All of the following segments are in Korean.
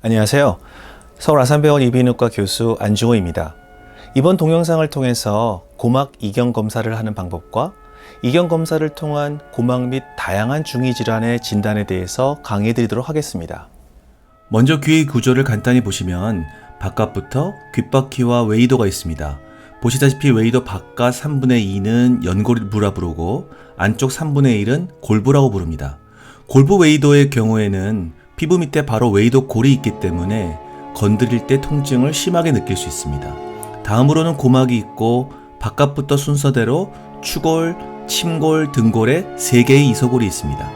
안녕하세요. 서울 아산병원 이비인후과 교수 안중호입니다. 이번 동영상을 통해서 고막 이경 검사를 하는 방법과 이경 검사를 통한 고막 및 다양한 중이 질환의 진단에 대해서 강의해 드리도록 하겠습니다. 먼저 귀의 구조를 간단히 보시면 바깥부터 귓바퀴와 웨이도가 있습니다. 보시다시피 웨이도 바깥 3분의 2는 연골부라 부르고 안쪽 3분의 1은 골부라고 부릅니다. 골부 웨이도의 경우에는 피부 밑에 바로 웨이도 골이 있기 때문에 건드릴 때 통증을 심하게 느낄 수 있습니다. 다음으로는 고막이 있고 바깥부터 순서대로 추골, 침골, 등골에 3개의 이소골이 있습니다.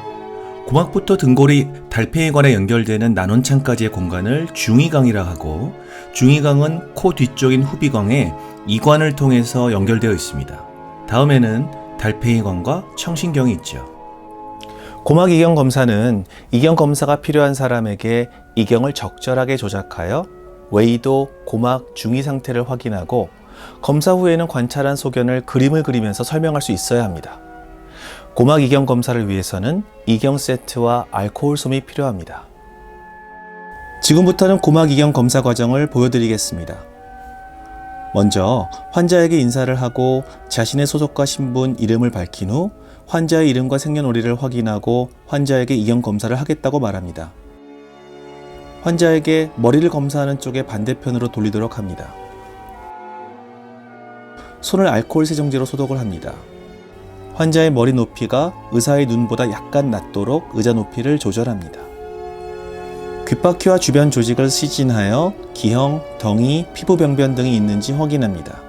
고막부터 등골이 달팽이관에 연결되는 난원창까지의 공간을 중이강이라 하고, 중이강은 코 뒤쪽인 후비광에 이관을 통해서 연결되어 있습니다. 다음에는 달팽이관과 청신경이 있죠. 고막 이경 검사는 이경 검사가 필요한 사람에게 이경을 적절하게 조작하여 웨이도, 고막, 중이 상태를 확인하고 검사 후에는 관찰한 소견을 그림을 그리면서 설명할 수 있어야 합니다. 고막 이경 검사를 위해서는 이경 세트와 알코올 솜이 필요합니다. 지금부터는 고막 이경 검사 과정을 보여드리겠습니다. 먼저 환자에게 인사를 하고 자신의 소속과 신분, 이름을 밝힌 후 환자의 이름과 생년월일을 확인하고 환자에게 이경 검사를 하겠다고 말합니다. 환자에게 머리를 검사하는 쪽의 반대편으로 돌리도록 합니다. 손을 알코올 세정제로 소독을 합니다. 환자의 머리 높이가 의사의 눈보다 약간 낮도록 의자 높이를 조절합니다. 귓바퀴와 주변 조직을 시진하여 기형, 덩이, 피부병변 등이 있는지 확인합니다.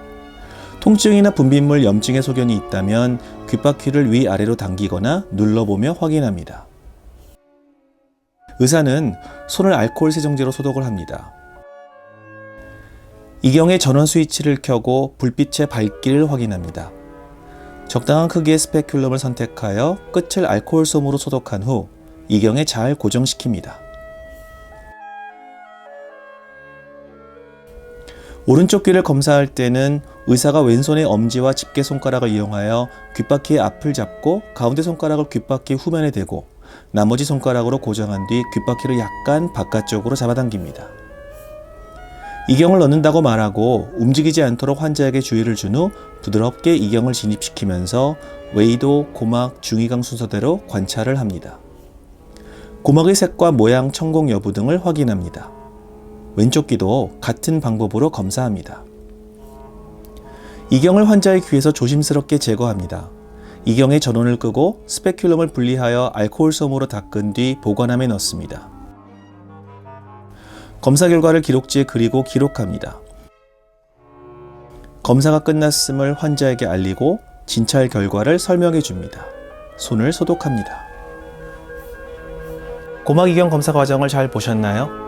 통증이나 분비물, 염증의 소견이 있다면 귓바퀴를 위아래로 당기거나 눌러보며 확인합니다. 의사는 손을 알코올 세정제로 소독을 합니다. 이경의 전원 스위치를 켜고 불빛의 밝기를 확인합니다. 적당한 크기의 스페큘럼을 선택하여 끝을 알코올 솜으로 소독한 후 이경에 잘 고정시킵니다. 오른쪽 귀를 검사할 때는 의사가 왼손의 엄지와 집게 손가락을 이용하여 귓바퀴의 앞을 잡고 가운데 손가락을 귓바퀴 후면에 대고 나머지 손가락으로 고정한 뒤 귓바퀴를 약간 바깥쪽으로 잡아당깁니다. 이경을 넣는다고 말하고 움직이지 않도록 환자에게 주의를 준 후 부드럽게 이경을 진입시키면서 웨이도, 고막, 중이강 순서대로 관찰을 합니다. 고막의 색과 모양, 천공 여부 등을 확인합니다. 왼쪽 귀도 같은 방법으로 검사합니다. 이경을 환자의 귀에서 조심스럽게 제거합니다. 이경의 전원을 끄고 스페큘럼을 분리하여 알코올 솜으로 닦은 뒤 보관함에 넣습니다. 검사 결과를 기록지에 그리고 기록합니다. 검사가 끝났음을 환자에게 알리고 진찰 결과를 설명해 줍니다. 손을 소독합니다. 고막 이경 검사 과정을 잘 보셨나요?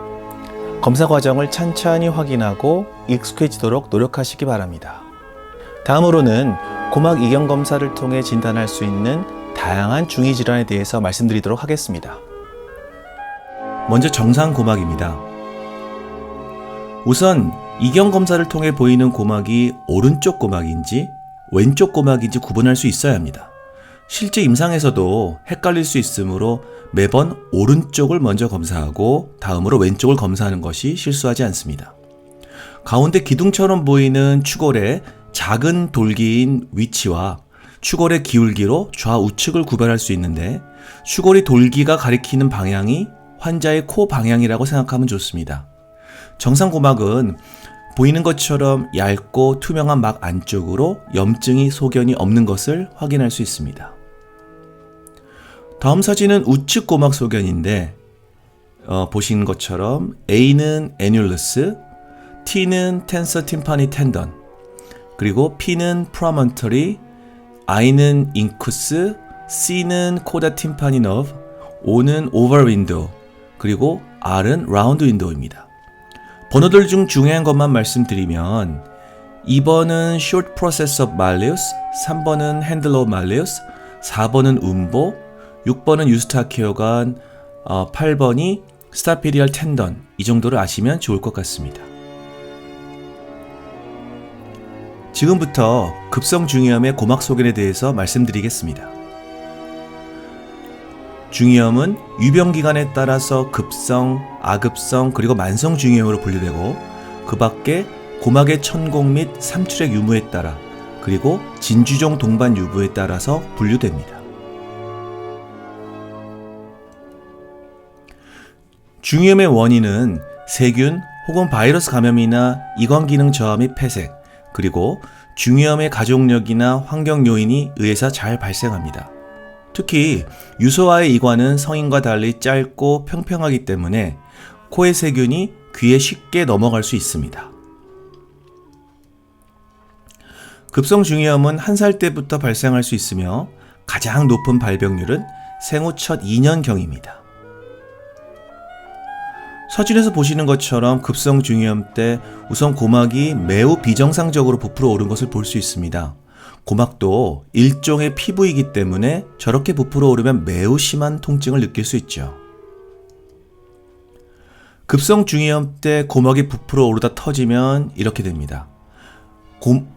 검사 과정을 찬찬히 확인하고 익숙해지도록 노력하시기 바랍니다. 다음으로는 고막 이경 검사를 통해 진단할 수 있는 다양한 중이 질환에 대해서 말씀드리도록 하겠습니다. 먼저 정상 고막입니다. 우선 이경 검사를 통해 보이는 고막이 오른쪽 고막인지 왼쪽 고막인지 구분할 수 있어야 합니다. 실제 임상에서도 헷갈릴 수 있으므로 매번 오른쪽을 먼저 검사하고 다음으로 왼쪽을 검사하는 것이 실수하지 않습니다. 가운데 기둥처럼 보이는 추골의 작은 돌기인 위치와 추골의 기울기로 좌우측을 구별할 수 있는데, 추골의 돌기가 가리키는 방향이 환자의 코 방향이라고 생각하면 좋습니다. 정상 고막은 보이는 것처럼 얇고 투명한 막 안쪽으로 염증이 소견이 없는 것을 확인할 수 있습니다. 다음 사진은 우측 고막 소견인데 보시는 것처럼 A는 애뉴러스, T는 텐서 팀파니 텐던, 그리고 P는 프로먼터리, I는 인쿠스, C는 코다 팀파니 너브, O는 오버 윈도우, 그리고 R은 라운드 윈도우입니다. 번호들 중 중요한 것만 말씀드리면 2번은 short process of malleus, 3번은 handle of malleus, 4번은 음보, 6번은 유스타키오간, 8번이 스타피디얼 텐던, 이 정도를 아시면 좋을 것 같습니다. 지금부터 급성 중이염의 고막 소견에 대해서 말씀드리겠습니다. 중이염은 유병기간에 따라서 급성, 아급성, 그리고 만성 중이염으로 분류되고 그 밖에 고막의 천공 및 삼출액 유무에 따라 그리고 진주종 동반 유무에 따라서 분류됩니다. 중이염의 원인은 세균 혹은 바이러스 감염이나 이관 기능 저하 및 폐색, 그리고 중이염의 가족력이나 환경 요인이 의해서 잘 발생합니다. 특히 유소아의 이관은 성인과 달리 짧고 평평하기 때문에 코의 세균이 귀에 쉽게 넘어갈 수 있습니다. 급성 중이염은 1살 때부터 발생할 수 있으며 가장 높은 발병률은 생후 첫 2년경입니다. 사진에서 보시는 것처럼 급성 중이염 때 우선 고막이 매우 비정상적으로 부풀어 오른 것을 볼 수 있습니다. 고막도 일종의 피부이기 때문에 저렇게 부풀어 오르면 매우 심한 통증을 느낄 수 있죠. 급성 중이염 때 고막이 부풀어 오르다 터지면 이렇게 됩니다.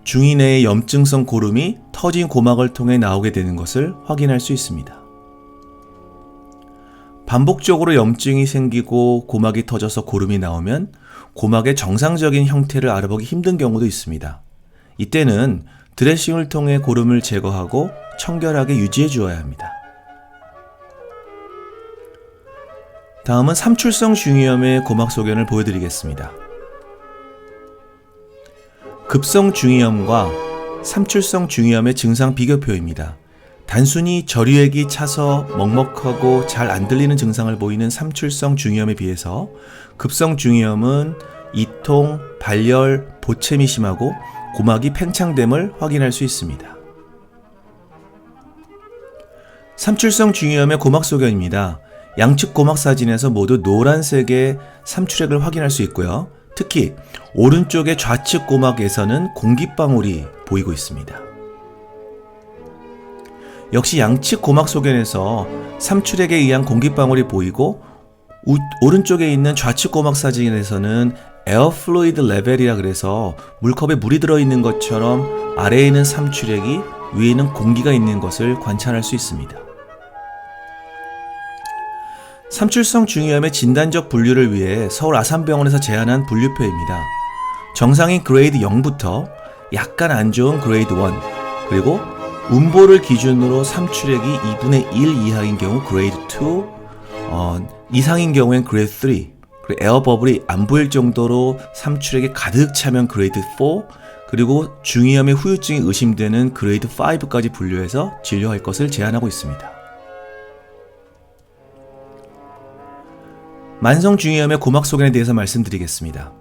중이 내의 염증성 고름이 터진 고막을 통해 나오게 되는 것을 확인할 수 있습니다. 반복적으로 염증이 생기고 고막이 터져서 고름이 나오면 고막의 정상적인 형태를 알아보기 힘든 경우도 있습니다. 이때는 드레싱을 통해 고름을 제거하고 청결하게 유지해 주어야 합니다. 다음은 삼출성 중이염의 고막 소견을 보여드리겠습니다. 급성 중이염과 삼출성 중이염의 증상 비교표입니다. 단순히 저류액이 차서 먹먹하고 잘 안 들리는 증상을 보이는 삼출성 중이염에 비해서 급성 중이염은 이통, 발열, 보채미 심하고 고막이 팽창됨을 확인할 수 있습니다. 삼출성 중이염의 고막 소견입니다. 양측 고막 사진에서 모두 노란색의 삼출액을 확인할 수 있고요. 특히 오른쪽의 좌측 고막에서는 공기방울이 보이고 있습니다. 역시 양측 고막 소견에서 삼출액에 의한 공기방울이 보이고 오른쪽에 있는 좌측 고막 사진에서는 에어 플루이드 레벨이라 그래서 물컵에 물이 들어있는 것처럼 아래에 있는 삼출액이 위에는 공기가 있는 것을 관찰할 수 있습니다. 삼출성 중이염의 진단적 분류를 위해 서울 아산병원에서 제안한 분류표입니다. 정상인 그레이드 0부터 약간 안 좋은 그레이드 1, 그리고 음보를 기준으로 삼출액이 2분의 1 이하인 경우 그레이드 2, 이상인 경우엔 그레이드 3, 그리고 에어 버블이 안 보일 정도로 삼출액이 가득 차면 그레이드 4, 그리고 중이염의 후유증이 의심되는 그레이드 5까지 분류해서 진료할 것을 제안하고 있습니다. 만성 중이염의 고막 소견에 대해서 말씀드리겠습니다.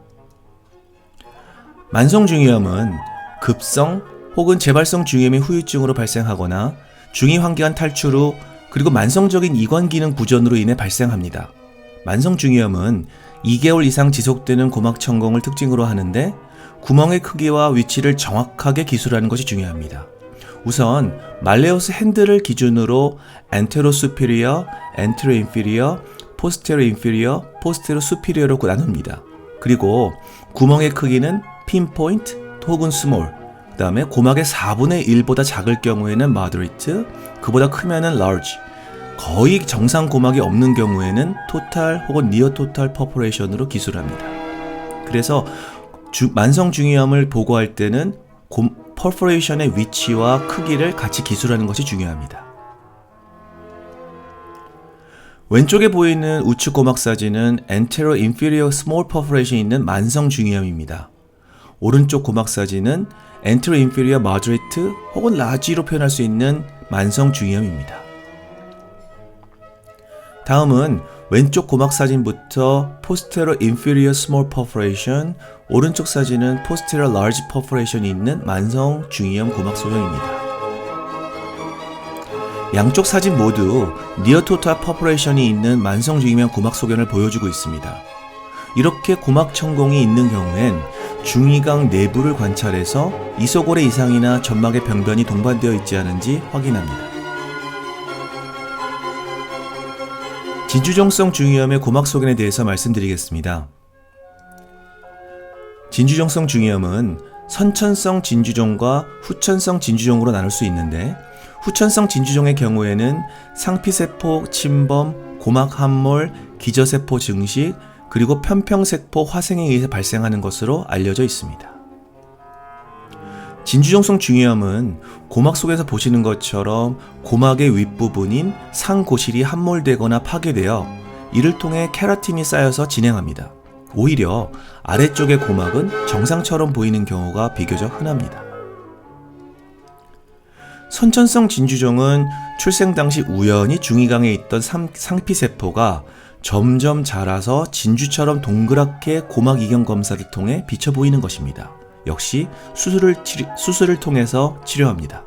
만성 중이염은 급성 혹은 재발성 중이염이 후유증으로 발생하거나 중이 환기관 탈출 후 그리고 만성적인 이관 기능 부전으로 인해 발생합니다. 만성 중이염은 2개월 이상 지속되는 고막 천공을 특징으로 하는데 구멍의 크기와 위치를 정확하게 기술하는 것이 중요합니다. 우선 말레우스 핸들을 기준으로 엔테로 수피리어, 엔테로 인피리어, 포스테로 인피리어, 포스테로 수피리어로 나눕니다. 그리고 구멍의 크기는 핀포인트 혹은 스몰, 그 다음에 고막의 4분의 1보다 작을 경우에는 moderate, 그보다 크면은 large, 거의 정상 고막이 없는 경우에는 total 혹은 near total perforation으로 기술합니다. 그래서 만성 중이염을 보고할 때는 perforation의 위치와 크기를 같이 기술하는 것이 중요합니다. 왼쪽에 보이는 우측 고막 사진은 anterior inferior small perforation이 있는 만성 중이염입니다. 오른쪽 고막 사진은 anterior inferior moderate 혹은 large로 표현할 수 있는 만성 중이염입니다. 다음은 왼쪽 고막 사진부터 posterior inferior small perforation, 오른쪽 사진은 posterior large perforation이 있는 만성 중이염 고막 소견입니다. 양쪽 사진 모두 near total perforation이 있는 만성 중이염 고막 소견을 보여주고 있습니다. 이렇게 고막 천공이 있는 경우엔 중이강 내부를 관찰해서 이소골의 이상이나 점막의 병변이 동반되어 있지 않은지 확인합니다. 진주종성 중이염의 고막 소견에 대해서 말씀드리겠습니다. 진주종성 중이염은 선천성 진주종과 후천성 진주종으로 나눌 수 있는데 후천성 진주종의 경우에는 상피세포 침범, 고막 함몰, 기저세포 증식, 그리고 편평세포 화생에 의해 발생하는 것으로 알려져 있습니다. 진주종성 중이염은 고막 속에서 보시는 것처럼 고막의 윗부분인 상고실이 함몰되거나 파괴되어 이를 통해 케라틴이 쌓여서 진행합니다. 오히려 아래쪽의 고막은 정상처럼 보이는 경우가 비교적 흔합니다. 선천성 진주종은 출생 당시 우연히 중이강에 있던 상피세포가 점점 자라서 진주처럼 동그랗게 고막 이경 검사를 통해 비쳐 보이는 것입니다. 역시 수술을 통해서 치료합니다.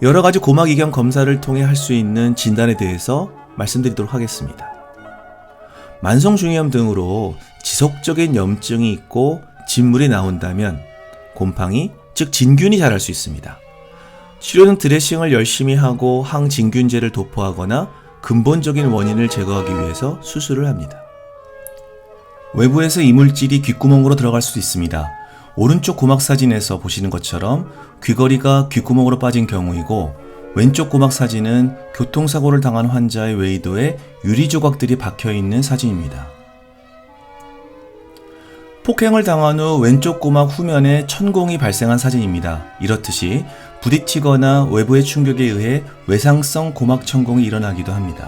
여러 가지 고막 이경 검사를 통해 할 수 있는 진단에 대해서 말씀드리도록 하겠습니다. 만성 중이염 등으로 지속적인 염증이 있고 진물이 나온다면 곰팡이, 즉 진균이 자랄 수 있습니다. 치료는 드레싱을 열심히 하고 항진균제를 도포하거나 근본적인 원인을 제거하기 위해서 수술을 합니다. 외부에서 이물질이 귓구멍으로 들어갈 수도 있습니다. 오른쪽 고막 사진에서 보시는 것처럼 귀걸이가 귓구멍으로 빠진 경우이고, 왼쪽 고막 사진은 교통사고를 당한 환자의 외이도에 유리 조각들이 박혀있는 사진입니다. 폭행을 당한 후 왼쪽 고막 후면에 천공이 발생한 사진입니다. 이렇듯이 부딪히거나 외부의 충격에 의해 외상성 고막 천공이 일어나기도 합니다.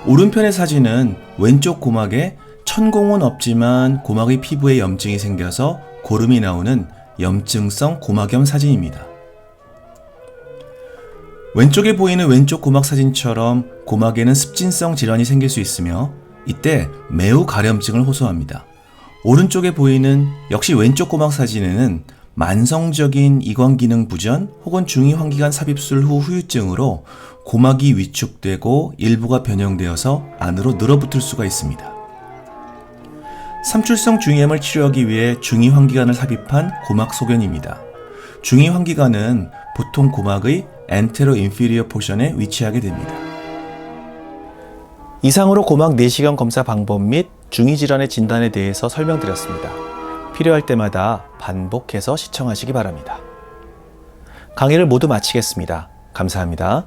오른편의 사진은 왼쪽 고막에 천공은 없지만 고막의 피부에 염증이 생겨서 고름이 나오는 염증성 고막염 사진입니다. 왼쪽에 보이는 왼쪽 고막 사진처럼 고막에는 습진성 질환이 생길 수 있으며 이때 매우 가려움증을 호소합니다. 오른쪽에 보이는 역시 왼쪽 고막 사진에는 만성적인 이관기능 부전 혹은 중이환기관 삽입술 후 후유증으로 고막이 위축되고 일부가 변형되어서 안으로 늘어붙을 수가 있습니다. 삼출성 중이염을 치료하기 위해 중이환기관을 삽입한 고막 소견입니다. 중이환기관은 보통 고막의 엔테로 인피리어 포션에 위치하게 됩니다. 이상으로 고막 내시경 검사 방법 및 중이질환의 진단에 대해서 설명드렸습니다. 필요할 때마다 반복해서 시청하시기 바랍니다. 강의를 모두 마치겠습니다. 감사합니다.